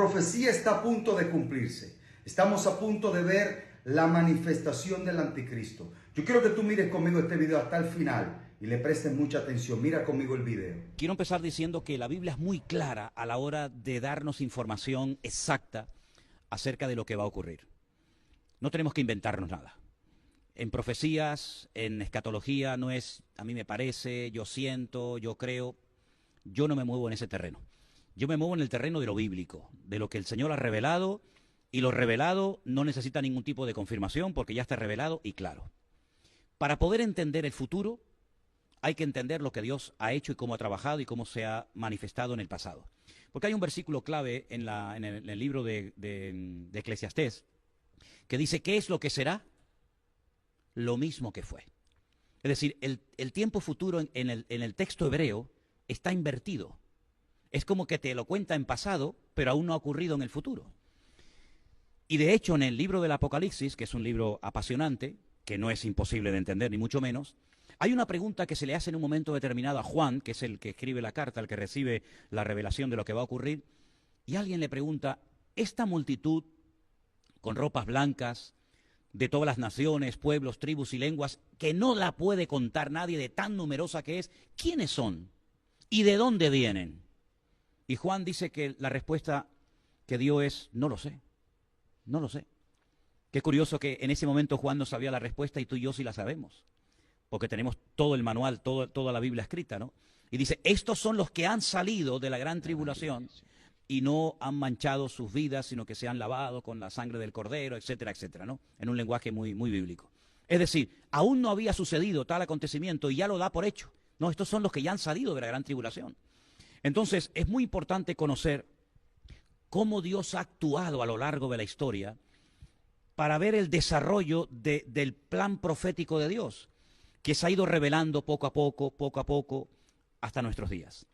Profecía está a punto de cumplirse. Estamos a punto de ver la manifestación del anticristo. Yo quiero que tú mires conmigo este video hasta el final y le prestes mucha atención. Mira conmigo el video. Quiero empezar diciendo que la Biblia es muy clara a la hora de darnos información exacta acerca de lo que va a ocurrir. No tenemos que inventarnos nada. En profecías, en escatología, no es a mí me parece, yo siento, yo creo. Yo no me muevo en ese terreno. Yo me muevo en el terreno de lo bíblico, de lo que el Señor ha revelado, y lo revelado no necesita ningún tipo de confirmación porque ya está revelado y claro. Para poder entender el futuro, hay que entender lo que Dios ha hecho y cómo ha trabajado y cómo se ha manifestado en el pasado. Porque hay un versículo clave en el libro de Eclesiastés que dice, ¿qué es lo que será? Lo mismo que fue. Es decir, el tiempo futuro en el texto hebreo está invertido. Es como que te lo cuenta en pasado, pero aún no ha ocurrido en el futuro. Y de hecho, en el libro del Apocalipsis, que es un libro apasionante, que no es imposible de entender, ni mucho menos, hay una pregunta que se le hace en un momento determinado a Juan, que es el que escribe la carta, el que recibe la revelación de lo que va a ocurrir, y alguien le pregunta, ¿esta multitud con ropas blancas, de todas las naciones, pueblos, tribus y lenguas, que no la puede contar nadie de tan numerosa que es, ¿quiénes son? ¿Y de dónde vienen? Y Juan dice que la respuesta que dio es, no lo sé, no lo sé. Qué curioso que en ese momento Juan no sabía la respuesta y tú y yo sí la sabemos, porque tenemos todo el manual, toda la Biblia escrita, ¿no? Y dice, estos son los que han salido de la gran tribulación y no han manchado sus vidas, sino que se han lavado con la sangre del Cordero, etcétera, etcétera, ¿no? En un lenguaje muy, muy bíblico. Es decir, aún no había sucedido tal acontecimiento y ya lo da por hecho. No, estos son los que ya han salido de la gran tribulación. Entonces, es muy importante conocer cómo Dios ha actuado a lo largo de la historia para ver el desarrollo del plan profético de Dios, que se ha ido revelando poco a poco, hasta nuestros días.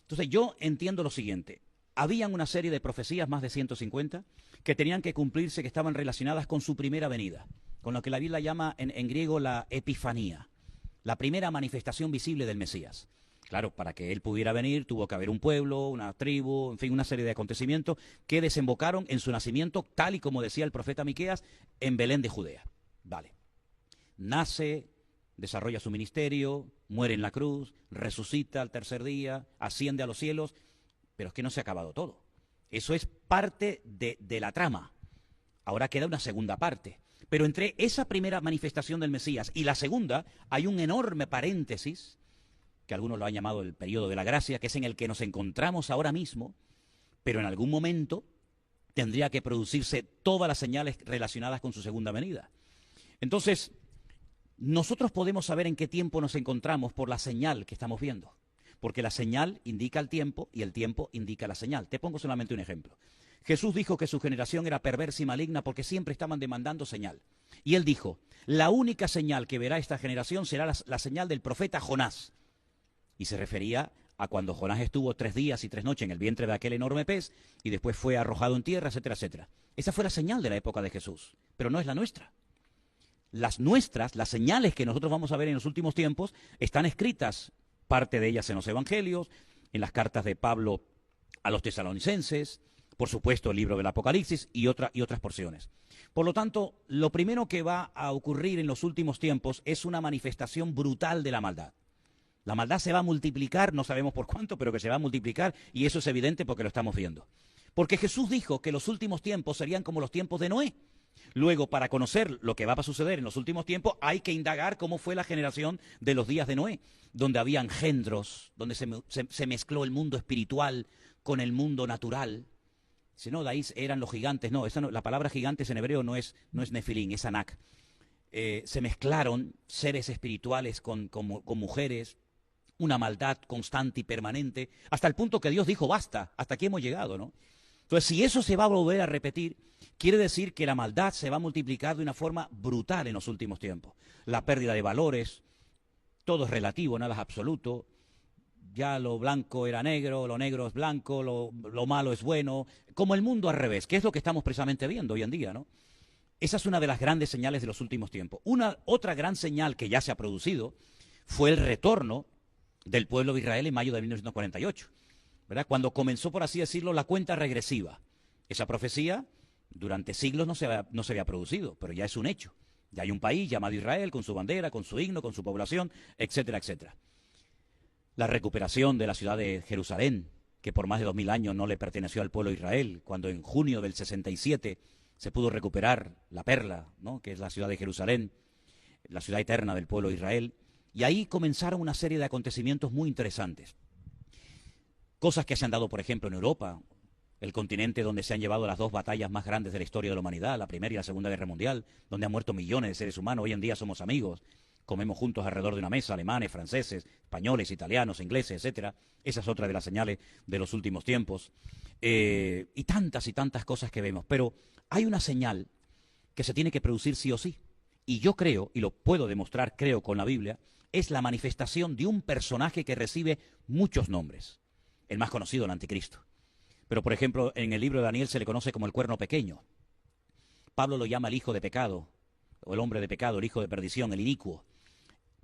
Entonces, yo entiendo lo siguiente. Habían una serie de profecías, más de 150, que tenían que cumplirse, que estaban relacionadas con su primera venida, con lo que la Biblia llama en griego la epifanía, la primera manifestación visible del Mesías. Claro, para que él pudiera venir tuvo que haber un pueblo, una tribu, en fin, una serie de acontecimientos que desembocaron en su nacimiento, tal y como decía el profeta Miqueas, en Belén de Judea. Vale. Nace, desarrolla su ministerio, muere en la cruz, resucita al tercer día, asciende a los cielos, pero es que no se ha acabado todo. Eso es parte de la trama. Ahora queda una segunda parte. Pero entre esa primera manifestación del Mesías y la segunda hay un enorme paréntesis, que algunos lo han llamado el periodo de la gracia, que es en el que nos encontramos ahora mismo, pero en algún momento tendría que producirse todas las señales relacionadas con su segunda venida. Entonces, nosotros podemos saber en qué tiempo nos encontramos por la señal que estamos viendo, porque la señal indica el tiempo y el tiempo indica la señal. Te pongo solamente un ejemplo. Jesús dijo que su generación era perversa y maligna porque siempre estaban demandando señal. Y él dijo, la única señal que verá esta generación será la señal del profeta Jonás. Y se refería a cuando Jonás estuvo 3 días y 3 noches en el vientre de aquel enorme pez y después fue arrojado en tierra, etcétera, etcétera. Esa fue la señal de la época de Jesús, pero no es la nuestra. Las nuestras, las señales que nosotros vamos a ver en los últimos tiempos, están escritas, parte de ellas en los evangelios, en las cartas de Pablo a los tesalonicenses, por supuesto el libro del Apocalipsis y otras porciones. Por lo tanto, lo primero que va a ocurrir en los últimos tiempos es una manifestación brutal de la maldad. La maldad se va a multiplicar, no sabemos por cuánto, pero que se va a multiplicar, y eso es evidente porque lo estamos viendo. Porque Jesús dijo que los últimos tiempos serían como los tiempos de Noé. Luego, para conocer lo que va a suceder en los últimos tiempos, hay que indagar cómo fue la generación de los días de Noé, donde había engendros, donde se mezcló el mundo espiritual con el mundo natural. Si no, de ahí eran los gigantes. No, la palabra gigantes en hebreo no es nefilín, es anak. Se mezclaron seres espirituales con mujeres, una maldad constante y permanente, hasta el punto que Dios dijo, basta, hasta aquí hemos llegado, ¿no? Entonces, si eso se va a volver a repetir, quiere decir que la maldad se va a multiplicar de una forma brutal en los últimos tiempos. La pérdida de valores, todo es relativo, nada es absoluto. Ya lo blanco era negro, lo negro es blanco, lo malo es bueno, como el mundo al revés, que es lo que estamos precisamente viendo hoy en día, ¿no? Esa es una de las grandes señales de los últimos tiempos. Otra gran señal que ya se ha producido fue el retorno del pueblo de Israel en mayo de 1948, ¿verdad? Cuando comenzó, por así decirlo, la cuenta regresiva. Esa profecía durante siglos no se había producido, pero ya es un hecho. Ya hay un país llamado Israel con su bandera, con su himno, con su población, etcétera, etcétera. La recuperación de la ciudad de Jerusalén, que por más de 2000 años no le perteneció al pueblo de Israel, cuando en junio del 67 se pudo recuperar la perla, ¿no?, que es la ciudad de Jerusalén, la ciudad eterna del pueblo de Israel, y ahí comenzaron una serie de acontecimientos muy interesantes. Cosas que se han dado, por ejemplo, en Europa, el continente donde se han llevado las dos batallas más grandes de la historia de la humanidad, la Primera y la Segunda Guerra Mundial, donde han muerto millones de seres humanos. Hoy en día somos amigos, comemos juntos alrededor de una mesa, alemanes, franceses, españoles, italianos, ingleses, etcétera. Esa es otra de las señales de los últimos tiempos. Y tantas cosas que vemos. Pero hay una señal que se tiene que producir sí o sí. Y yo creo, y lo puedo demostrar, creo, con la Biblia, es la manifestación de un personaje que recibe muchos nombres. El más conocido, el anticristo. Pero, por ejemplo, en el libro de Daniel se le conoce como el cuerno pequeño. Pablo lo llama el hijo de pecado, o el hombre de pecado, el hijo de perdición, el inicuo.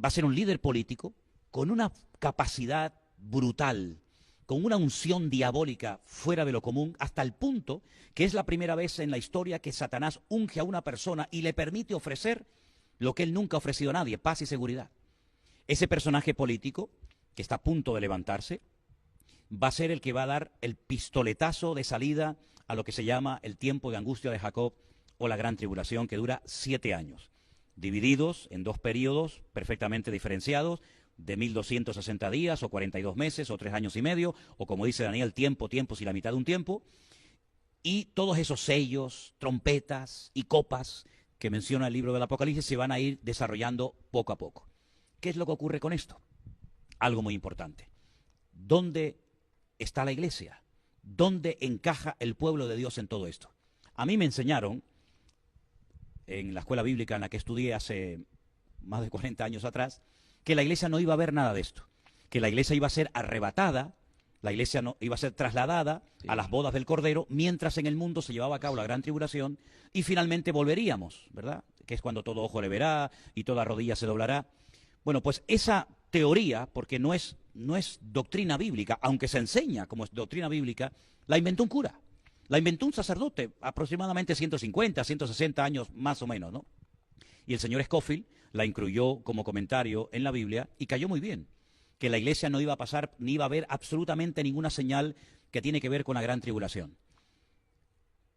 Va a ser un líder político con una capacidad brutal, con una unción diabólica fuera de lo común, hasta el punto que es la primera vez en la historia que Satanás unge a una persona y le permite ofrecer lo que él nunca ha ofrecido a nadie, paz y seguridad. Ese personaje político, que está a punto de levantarse, va a ser el que va a dar el pistoletazo de salida a lo que se llama el tiempo de angustia de Jacob o la gran tribulación, que dura 7 años, divididos en 2 periodos perfectamente diferenciados, de 1260 días o 42 meses o 3 años y medio, o como dice Daniel, tiempos y la mitad de un tiempo, y todos esos sellos, trompetas y copas que menciona el libro del Apocalipsis se van a ir desarrollando poco a poco. ¿Qué es lo que ocurre con esto? Algo muy importante. ¿Dónde está la iglesia? ¿Dónde encaja el pueblo de Dios en todo esto? A mí me enseñaron, en la escuela bíblica en la que estudié hace más de 40 años atrás, que la iglesia no iba a ver nada de esto, que la iglesia iba a ser arrebatada, la iglesia no, iba a ser trasladada a las bodas del Cordero, mientras en el mundo se llevaba a cabo la gran tribulación, y finalmente volveríamos, ¿verdad? Que es cuando todo ojo le verá y toda rodilla se doblará. Bueno, pues esa teoría, porque no es doctrina bíblica, aunque se enseña como doctrina bíblica, la inventó un cura, la inventó un sacerdote, aproximadamente 150, 160 años más o menos, ¿no? Y el señor Scofield la incluyó como comentario en la Biblia y cayó muy bien, que la iglesia no iba a pasar, ni iba a haber absolutamente ninguna señal que tiene que ver con la gran tribulación.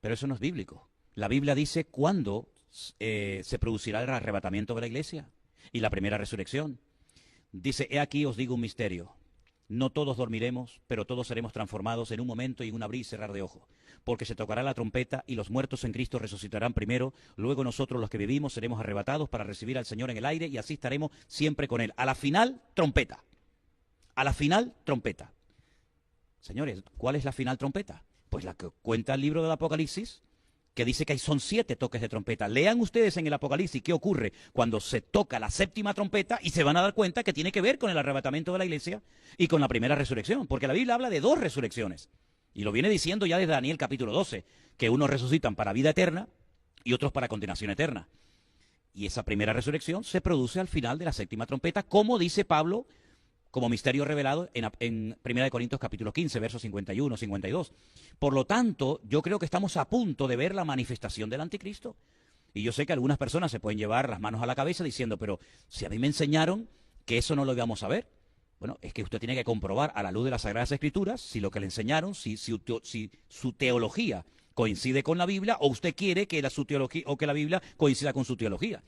Pero eso no es bíblico. La Biblia dice cuándo se producirá el arrebatamiento de la iglesia y la primera resurrección. Dice, he aquí os digo un misterio. No todos dormiremos, pero todos seremos transformados en un momento y en un abrir y cerrar de ojos. Porque se tocará la trompeta y los muertos en Cristo resucitarán primero. Luego nosotros los que vivimos seremos arrebatados para recibir al Señor en el aire y así estaremos siempre con Él. A la final, trompeta. A la final, trompeta. Señores, ¿cuál es la final trompeta? Pues la que cuenta el libro del Apocalipsis, que dice que son 7 toques de trompeta. Lean ustedes en el Apocalipsis qué ocurre cuando se toca la 7ª trompeta y se van a dar cuenta que tiene que ver con el arrebatamiento de la iglesia y con la primera resurrección, porque la Biblia habla de 2 resurrecciones. Y lo viene diciendo ya desde Daniel capítulo 12, que unos resucitan para vida eterna y otros para condenación eterna. Y esa primera resurrección se produce al final de la 7ª trompeta, como dice Pablo, como misterio revelado en 1 Corintios capítulo 15, versos 51, 52. Por lo tanto, yo creo que estamos a punto de ver la manifestación del anticristo. Y yo sé que algunas personas se pueden llevar las manos a la cabeza diciendo, pero si a mí me enseñaron que eso no lo íbamos a ver. Bueno, es que usted tiene que comprobar a la luz de las Sagradas Escrituras si lo que le enseñaron, si su teología coincide con la Biblia, o usted quiere que su teología o que la Biblia coincida con su teología.